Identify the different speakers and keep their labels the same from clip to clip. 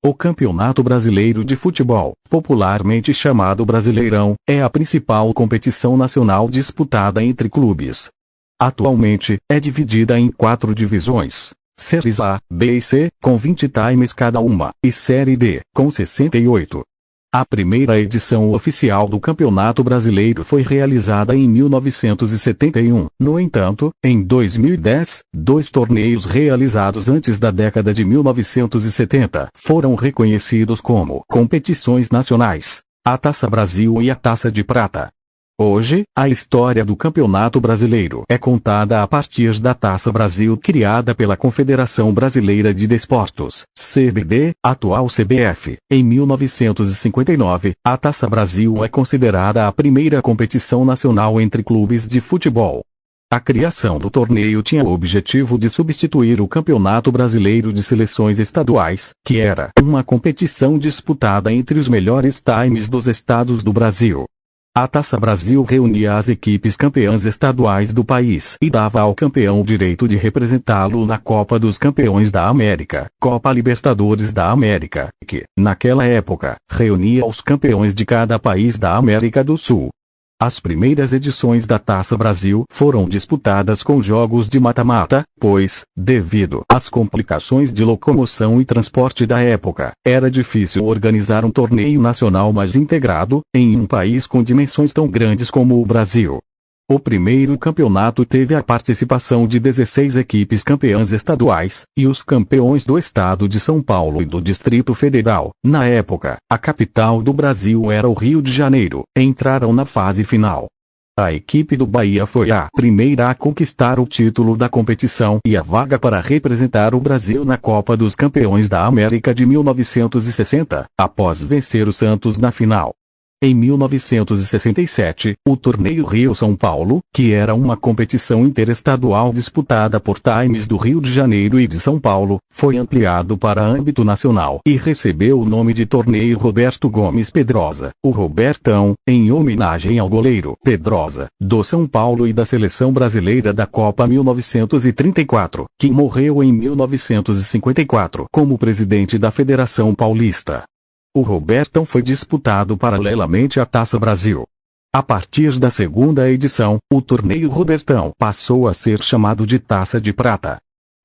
Speaker 1: O Campeonato Brasileiro de Futebol, popularmente chamado Brasileirão, é a principal competição nacional disputada entre clubes. Atualmente, é dividida em 4 divisões: Séries A, B e C, com 20 times cada uma, e Série D, com 68. A primeira edição oficial do Campeonato Brasileiro foi realizada em 1971. No entanto, em 2010, 2 torneios realizados antes da década de 1970 foram reconhecidos como competições nacionais: a Taça Brasil e a Taça de Prata. Hoje, a história do Campeonato Brasileiro é contada a partir da Taça Brasil, criada pela Confederação Brasileira de Desportos, CBD, atual CBF, em 1959. A Taça Brasil é considerada a primeira competição nacional entre clubes de futebol. A criação do torneio tinha o objetivo de substituir o Campeonato Brasileiro de Seleções Estaduais, que era uma competição disputada entre os melhores times dos estados do Brasil. A Taça Brasil reunia as equipes campeãs estaduais do país e dava ao campeão o direito de representá-lo na Copa dos Campeões da América, Copa Libertadores da América, que, naquela época, reunia os campeões de cada país da América do Sul. As primeiras edições da Taça Brasil foram disputadas com jogos de mata-mata, pois, devido às complicações de locomoção e transporte da época, era difícil organizar um torneio nacional mais integrado, em um país com dimensões tão grandes como o Brasil. O primeiro campeonato teve a participação de 16 equipes campeãs estaduais, e os campeões do estado de São Paulo e do Distrito Federal. Na época, a capital do Brasil era o Rio de Janeiro. Entraram na fase final. A equipe do Bahia foi a primeira a conquistar o título da competição e a vaga para representar o Brasil na Copa dos Campeões da América de 1960, após vencer o Santos na final. Em 1967, o torneio Rio-São Paulo, que era uma competição interestadual disputada por times do Rio de Janeiro e de São Paulo, foi ampliado para âmbito nacional e recebeu o nome de Torneio Roberto Gomes Pedrosa, o Robertão, em homenagem ao goleiro Pedrosa, do São Paulo e da seleção brasileira da Copa 1934, que morreu em 1954 como presidente da Federação Paulista. O Robertão foi disputado paralelamente à Taça Brasil. A partir da segunda edição, o torneio Robertão passou a ser chamado de Taça de Prata.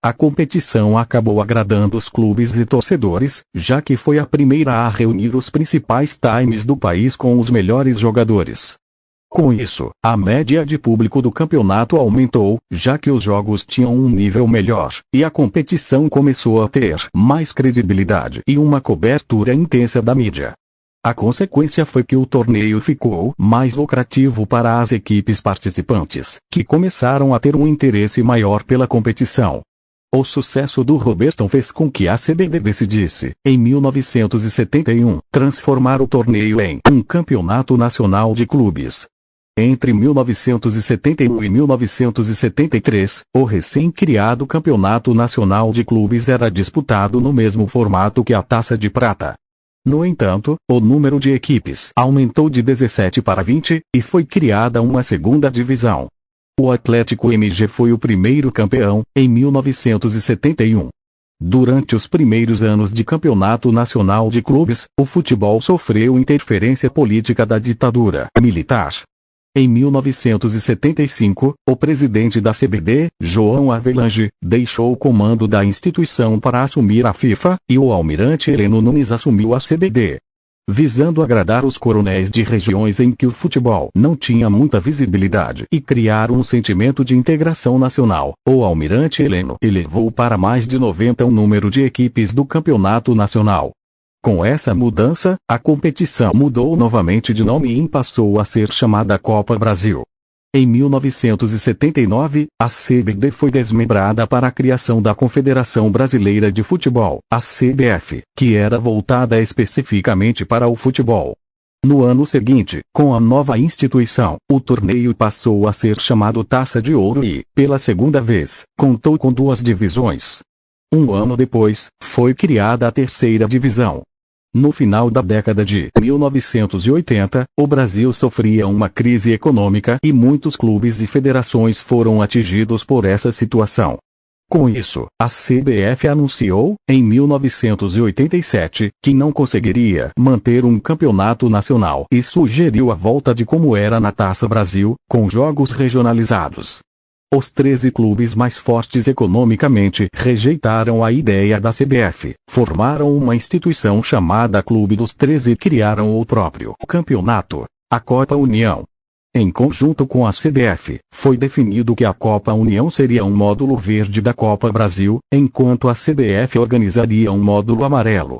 Speaker 1: A competição acabou agradando os clubes e torcedores, já que foi a primeira a reunir os principais times do país com os melhores jogadores. Com isso, a média de público do campeonato aumentou, já que os jogos tinham um nível melhor, e a competição começou a ter mais credibilidade e uma cobertura intensa da mídia. A consequência foi que o torneio ficou mais lucrativo para as equipes participantes, que começaram a ter um interesse maior pela competição. O sucesso do Robertão fez com que a CBD decidisse, em 1971, transformar o torneio em um campeonato nacional de clubes. Entre 1971 e 1973, o recém-criado Campeonato Nacional de Clubes era disputado no mesmo formato que a Taça de Prata. No entanto, o número de equipes aumentou de 17 para 20, e foi criada uma segunda divisão. O Atlético MG foi o primeiro campeão, em 1971. Durante os primeiros anos de Campeonato Nacional de Clubes, o futebol sofreu interferência política da ditadura militar. Em 1975, o presidente da CBD, João Avelange, deixou o comando da instituição para assumir a FIFA, e o almirante Heleno Nunes assumiu a CBD. Visando agradar os coronéis de regiões em que o futebol não tinha muita visibilidade e criar um sentimento de integração nacional, o almirante Heleno elevou para mais de 90 o número de equipes do campeonato nacional. Com essa mudança, a competição mudou novamente de nome e passou a ser chamada Copa Brasil. Em 1979, a CBD foi desmembrada para a criação da Confederação Brasileira de Futebol, a CBF, que era voltada especificamente para o futebol. No ano seguinte, com a nova instituição, o torneio passou a ser chamado Taça de Ouro e, pela segunda vez, contou com 2 divisões. Um ano depois, foi criada a terceira divisão. No final da década de 1980, o Brasil sofria uma crise econômica e muitos clubes e federações foram atingidos por essa situação. Com isso, a CBF anunciou, em 1987, que não conseguiria manter um campeonato nacional e sugeriu a volta de como era na Taça Brasil, com jogos regionalizados. Os 13 clubes mais fortes economicamente rejeitaram a ideia da CBF, formaram uma instituição chamada Clube dos 13 e criaram o próprio campeonato, a Copa União. Em conjunto com a CBF, foi definido que a Copa União seria um módulo verde da Copa Brasil, enquanto a CBF organizaria um módulo amarelo.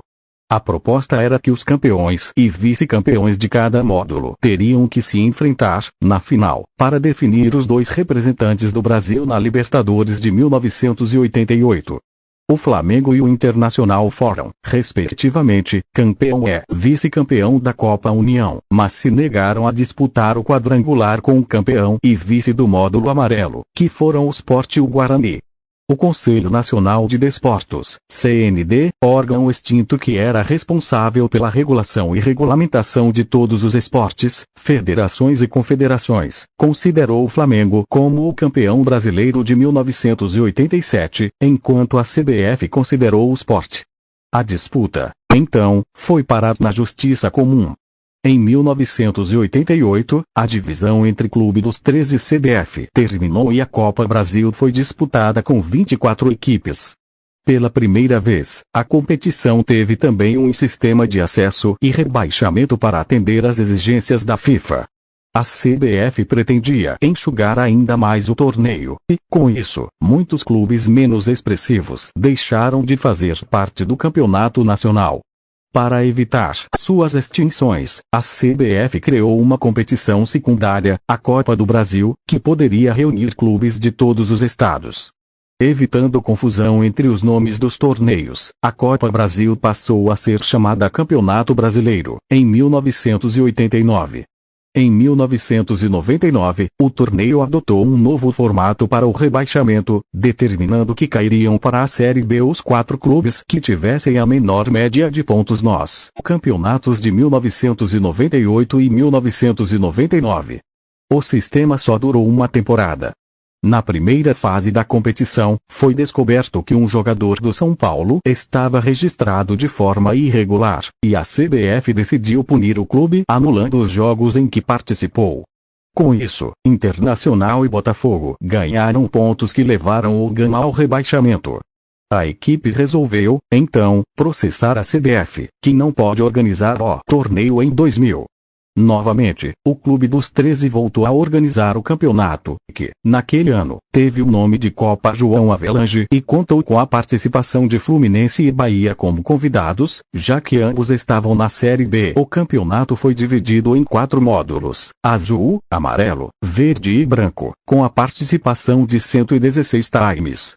Speaker 1: A proposta era que os campeões e vice-campeões de cada módulo teriam que se enfrentar, na final, para definir os 2 representantes do Brasil na Libertadores de 1988. O Flamengo e o Internacional foram, respectivamente, campeão e vice-campeão da Copa União, mas se negaram a disputar o quadrangular com o campeão e vice do módulo amarelo, que foram o Sport e o Guarani. O Conselho Nacional de Desportos, CND, órgão extinto que era responsável pela regulação e regulamentação de todos os esportes, federações e confederações, considerou o Flamengo como o campeão brasileiro de 1987, enquanto a CBF considerou o Sport. A disputa, então, foi parar na Justiça Comum. Em 1988, a divisão entre Clube dos 13 e CBF terminou e a Copa Brasil foi disputada com 24 equipes. Pela primeira vez, a competição teve também um sistema de acesso e rebaixamento para atender às exigências da FIFA. A CBF pretendia enxugar ainda mais o torneio, e, com isso, muitos clubes menos expressivos deixaram de fazer parte do campeonato nacional. Para evitar suas extinções, a CBF criou uma competição secundária, a Copa do Brasil, que poderia reunir clubes de todos os estados. Evitando confusão entre os nomes dos torneios, a Copa Brasil passou a ser chamada Campeonato Brasileiro, em 1989. Em 1999, o torneio adotou um novo formato para o rebaixamento, determinando que cairiam para a Série B os 4 clubes que tivessem a menor média de pontos nos campeonatos de 1998 e 1999. O sistema só durou uma temporada. Na primeira fase da competição, foi descoberto que um jogador do São Paulo estava registrado de forma irregular, e a CBF decidiu punir o clube anulando os jogos em que participou. Com isso, Internacional e Botafogo ganharam pontos que levaram o GAN ao rebaixamento. A equipe resolveu, então, processar a CBF, que não pode organizar o torneio em 2000. Novamente, o Clube dos 13 voltou a organizar o campeonato, que, naquele ano, teve o nome de Copa João Avelange e contou com a participação de Fluminense e Bahia como convidados, já que ambos estavam na Série B. O campeonato foi dividido em 4 módulos: azul, amarelo, verde e branco, com a participação de 116 times.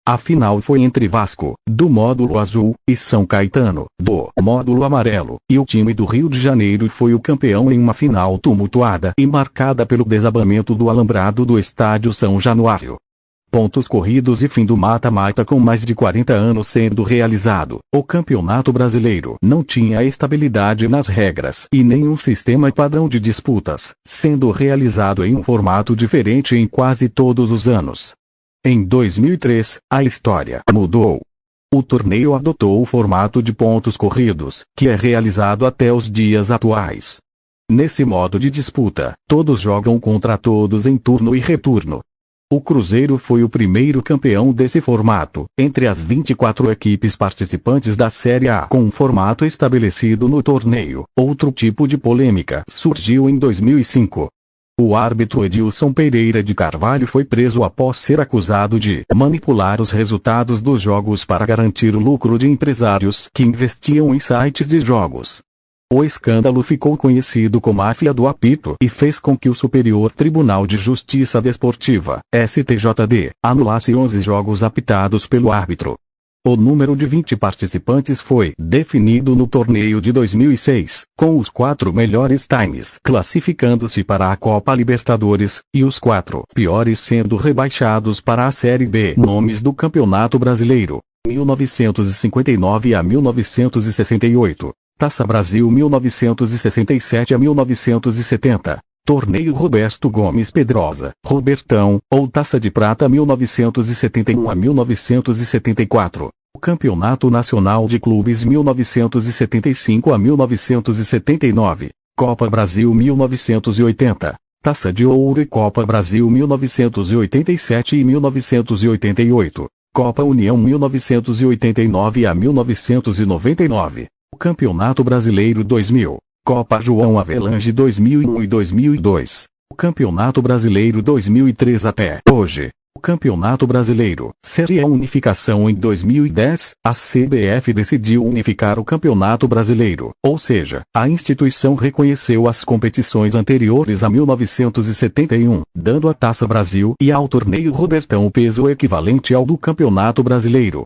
Speaker 1: A final foi entre Vasco, do módulo azul, e São Caetano, do módulo amarelo, e o time do Rio de Janeiro foi o campeão em uma final tumultuada e marcada pelo desabamento do alambrado do estádio São Januário. Pontos corridos e fim do mata-mata. Com mais de 40 anos sendo realizado, o Campeonato Brasileiro não tinha estabilidade nas regras e nenhum sistema padrão de disputas, sendo realizado em um formato diferente em quase todos os anos. Em 2003, a história mudou. O torneio adotou o formato de pontos corridos, que é realizado até os dias atuais. Nesse modo de disputa, todos jogam contra todos em turno e retorno. O Cruzeiro foi o primeiro campeão desse formato, entre as 24 equipes participantes da Série A com um formato estabelecido no torneio. Outro tipo de polêmica surgiu em 2005. O árbitro Edilson Pereira de Carvalho foi preso após ser acusado de manipular os resultados dos jogos para garantir o lucro de empresários que investiam em sites de jogos. O escândalo ficou conhecido como máfia do apito e fez com que o Superior Tribunal de Justiça Desportiva, STJD, anulasse 11 jogos apitados pelo árbitro. O número de 20 participantes foi definido no torneio de 2006, com os 4 melhores times classificando-se para a Copa Libertadores, e os 4 piores sendo rebaixados para a Série B. Nomes do Campeonato Brasileiro: 1959 a 1968, Taça Brasil 1967 a 1970, Torneio Roberto Gomes Pedrosa, Robertão, ou Taça de Prata 1971 a 1974. Campeonato Nacional de Clubes 1975 a 1979. Copa Brasil 1980. Taça de Ouro e Copa Brasil 1987 e 1988. Copa União 1989 a 1999. Campeonato Brasileiro 2000. Copa João Avelange 2001 e 2002. Campeonato Brasileiro 2003 até hoje. Campeonato Brasileiro. Série A unificação em 2010, a CBF decidiu unificar o Campeonato Brasileiro, ou seja, a instituição reconheceu as competições anteriores a 1971, dando à Taça Brasil e ao Torneio Robertão o peso equivalente ao do Campeonato Brasileiro.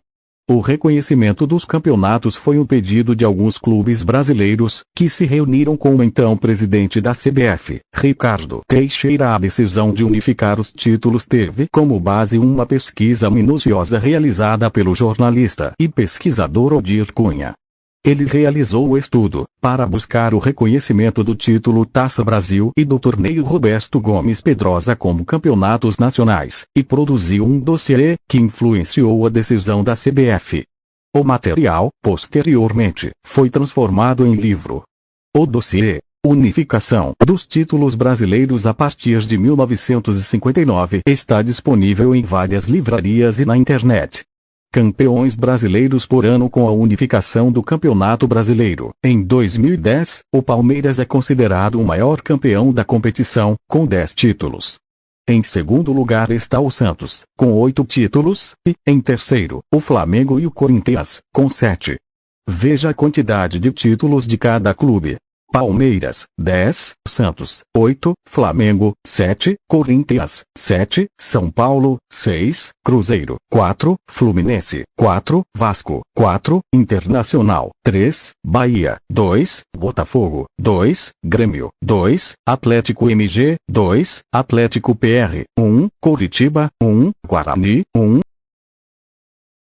Speaker 1: O reconhecimento dos campeonatos foi um pedido de alguns clubes brasileiros, que se reuniram com o então presidente da CBF, Ricardo Teixeira. A decisão de unificar os títulos teve como base uma pesquisa minuciosa realizada pelo jornalista e pesquisador Odir Cunha. Ele realizou o estudo, para buscar o reconhecimento do título Taça Brasil e do Torneio Roberto Gomes Pedrosa como campeonatos nacionais, e produziu um dossiê, que influenciou a decisão da CBF. O material, posteriormente, foi transformado em livro. O dossiê, Unificação dos Títulos Brasileiros a partir de 1959, está disponível em várias livrarias e na internet. Campeões brasileiros por ano com a unificação do Campeonato Brasileiro. Em 2010, o Palmeiras é considerado o maior campeão da competição, com 10 títulos. Em segundo lugar está o Santos, com 8 títulos, e, em terceiro, o Flamengo e o Corinthians, com 7. Veja a quantidade de títulos de cada clube. Palmeiras, 10, Santos, 8, Flamengo, 7, Corinthians, 7, São Paulo, 6, Cruzeiro, 4, Fluminense, 4, Vasco, 4, Internacional, 3, Bahia, 2, Botafogo, 2, Grêmio, 2, Atlético MG, 2, Atlético PR, 1, Coritiba, 1, Guarani, 1,